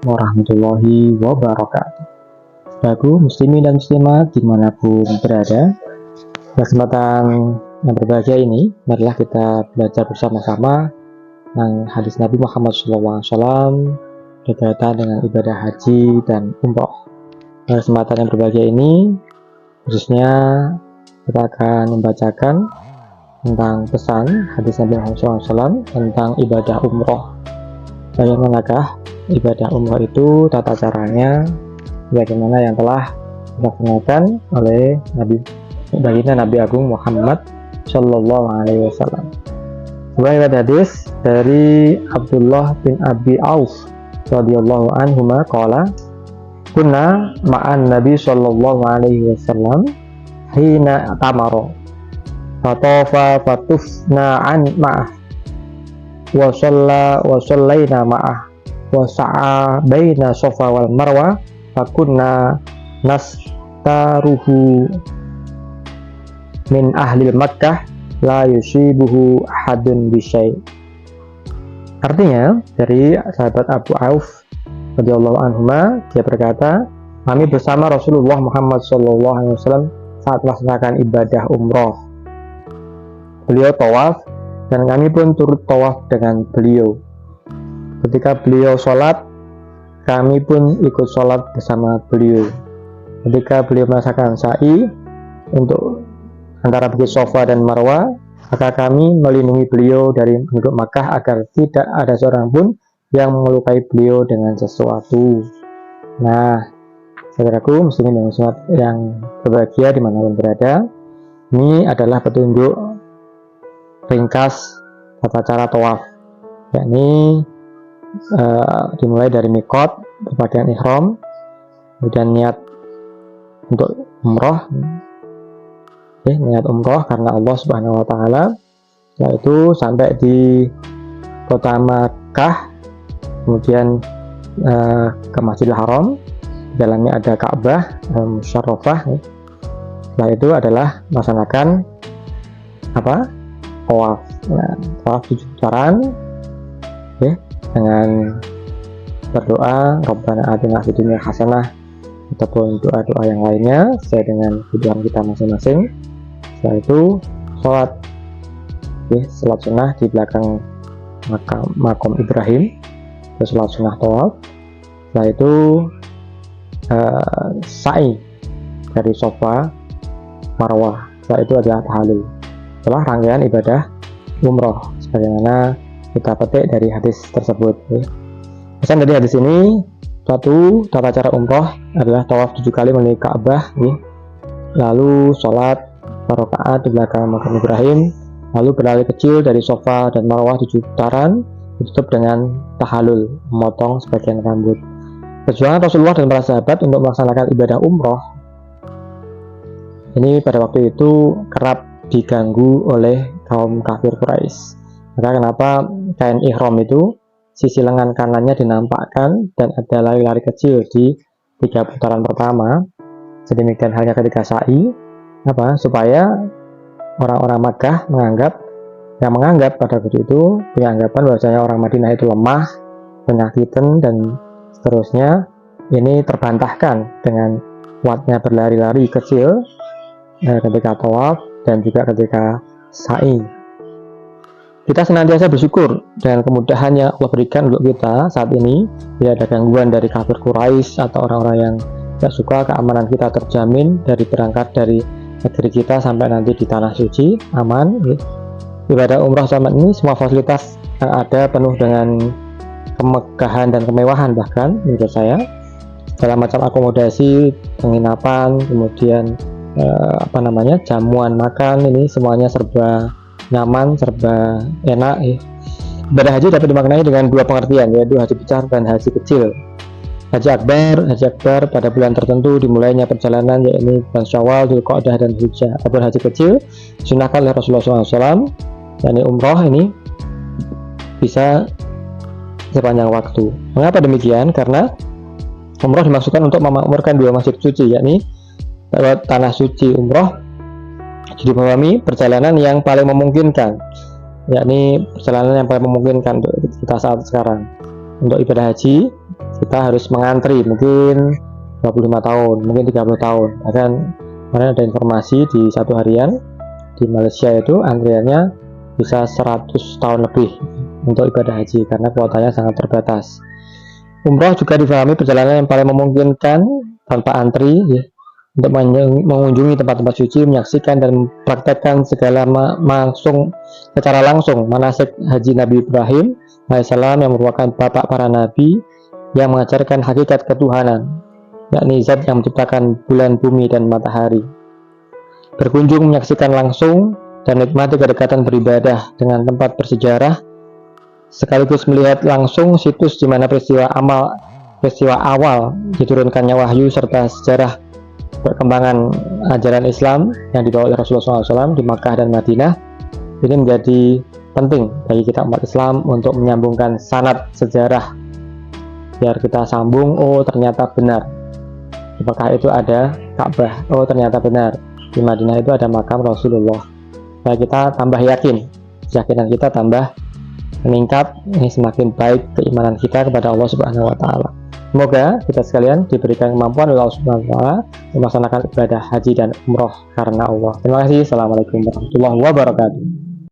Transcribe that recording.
warahmatullahi wabarakatuh. Saudaraku muslimin dan muslimat dimanapun berada, kesempatan yang berbahagia ini, marilah kita belajar bersama-sama tentang hadis Nabi Muhammad SAW berkaitan dengan ibadah haji dan umroh. Pada kesempatan yang berbahagia ini, khususnya kita akan membacakan tentang pesan hadis Nabi Muhammad SAW tentang ibadah umroh. Bagaimanakah ibadah umroh itu, tata caranya, bagaimana yang telah dilaksanakan oleh baginda Nabi Agung Muhammad Sallallahu Alaihi Wasallam. Sebuah hadis dari Abdullah bin Abi Auf radhiyallahu anhuma qala kunna ma'an Nabi Sallallahu Alaihi Wasallam hina tamaro fatafa fatufna an ma'ah wa sallaina ma'ah wa sa'a baina Safa wal Marwa fakunna nastaruhu min ahli Makkah la yusibuhu ahadun bisyai. Artinya dari sahabat Abu Auf radhiyallahu anhuma, dia berkata, kami bersama Rasulullah Muhammad sallallahu alaihi wasallam saat melaksanakan ibadah umroh. Beliau tawaf dan kami pun turut tawaf dengan beliau. Ketika beliau sholat, kami pun ikut sholat bersama beliau. Ketika beliau melaksanakan sa'i untuk antara bukit Safa dan Marwa, maka kami melindungi beliau dari penduduk Makkah agar tidak ada seorang pun yang melukai beliau dengan sesuatu. Nah, saudaraku muslimin dan muslimat yang berbahagia dimanapun berada, ini adalah petunjuk ringkas tata cara tawaf, yakni dimulai dari mikot, berpakaian ihram, kemudian niat untuk umroh, niat umroh karena Allah Subhanahu Wa Taala. Setelah itu sampai di kota Makkah, kemudian ke Masjidil Haram, di dalamnya ada Ka'bah Musyarrafah. Setelah itu adalah melaksanakan tawaf. Nah, tawaf 7 putaran, dengan berdoa Rabbana atina fid dunya hasanah ataupun doa-doa yang lainnya sesuai dengan kebutuhan kita masing-masing. Setelah itu sholat, sholat sunnah di belakang makom Ibrahim, terus sholat sunnah tawaf. Setelah itu sa'i dari Safa Marwah. Setelah itu adalah tahallul. Setelah rangkaian ibadah umroh sebagaimana kita petik dari hadis tersebut. Pesan dari hadis ini, satu, tata cara umroh adalah tawaf 7 kali melihat Ka'bah, lalu sholat 2 rakaat di belakang makam Ibrahim, lalu berlari kecil dari Safa dan Marwah 7 putaran, ditutup dengan tahallul, memotong sebagian rambut. Perjuangan Rasulullah dan para sahabat untuk melaksanakan ibadah umroh ini pada waktu itu kerap diganggu oleh kaum kafir Quraisy. Maka kenapa kain ihram itu sisi lengan kanannya dinampakkan dan ada lari-lari kecil di 3 putaran pertama. Sedemikian halnya ketika sa'i, supaya orang-orang Makkah menganggap pada waktu itu punya anggapan bahwasanya orang Madinah itu lemah, penyakitan dan seterusnya. Ini terbantahkan dengan kuatnya berlari-lari kecil ketika tawaf dan juga ketika sa'i. Kita senantiasa bersyukur dengan kemudahan yang Allah berikan untuk kita saat ini. Tidak ada gangguan dari kafir Quraisy atau orang-orang yang tidak suka. Keamanan kita terjamin dari berangkat dari negeri kita sampai nanti di tanah suci, aman. Ibadah umrah zaman ini semua fasilitas yang ada penuh dengan kemegahan dan kemewahan, bahkan menurut saya dalam macam akomodasi, penginapan, kemudian jamuan makan, ini semuanya serba nyaman, serba enak. Ibadah haji dapat dimaknai dengan 2 pengertian, yaitu haji besar dan haji kecil. Haji akbar pada bulan tertentu dimulainya perjalanan, yaitu bulan Syawal, Dzulqa'dah dan Dzulhijjah. Adapun haji kecil disunahkan oleh Rasulullah SAW, yakni umroh ini bisa sepanjang waktu. Mengapa demikian? Karena umroh dimaksudkan untuk memakmurkan 2 masjid suci, yakni lewat tanah suci umroh dipahami perjalanan yang paling memungkinkan, yakni perjalanan yang paling memungkinkan untuk kita saat sekarang. Untuk ibadah haji kita harus mengantri mungkin 25 tahun, mungkin 30 tahun. Bahkan kemarin ada informasi di satu harian di Malaysia itu antriannya bisa 100 tahun lebih untuk ibadah haji karena kuotanya sangat terbatas. Umroh juga difahami perjalanan yang paling memungkinkan tanpa antri ya, untuk mengunjungi tempat-tempat suci, menyaksikan dan mempraktekkan secara langsung manasik haji Nabi Ibrahim alaihissalam yang merupakan bapak para nabi yang mengajarkan hakikat ketuhanan, yakni zat yang menciptakan bulan, bumi, dan matahari. Berkunjung, menyaksikan langsung dan nikmati kedekatan beribadah dengan tempat bersejarah, sekaligus melihat langsung situs di mana peristiwa awal diturunkannya wahyu serta sejarah perkembangan ajaran Islam yang dibawa oleh Rasulullah SAW di Makkah dan Madinah. Ini menjadi penting bagi kita umat Islam untuk menyambungkan sanad sejarah biar kita sambung, oh ternyata benar di Makkah itu ada Ka'bah, oh ternyata benar di Madinah itu ada makam Rasulullah. Nah, kita tambah yakin, keyakinan kita tambah meningkat, ini semakin baik keimanan kita kepada Allah Subhanahu wa taala. Semoga kita sekalian diberikan kemampuan oleh Allah Subhanahu wa taala melaksanakan ibadah haji dan umroh karena Allah. Terima kasih. Assalamualaikum warahmatullahi wabarakatuh.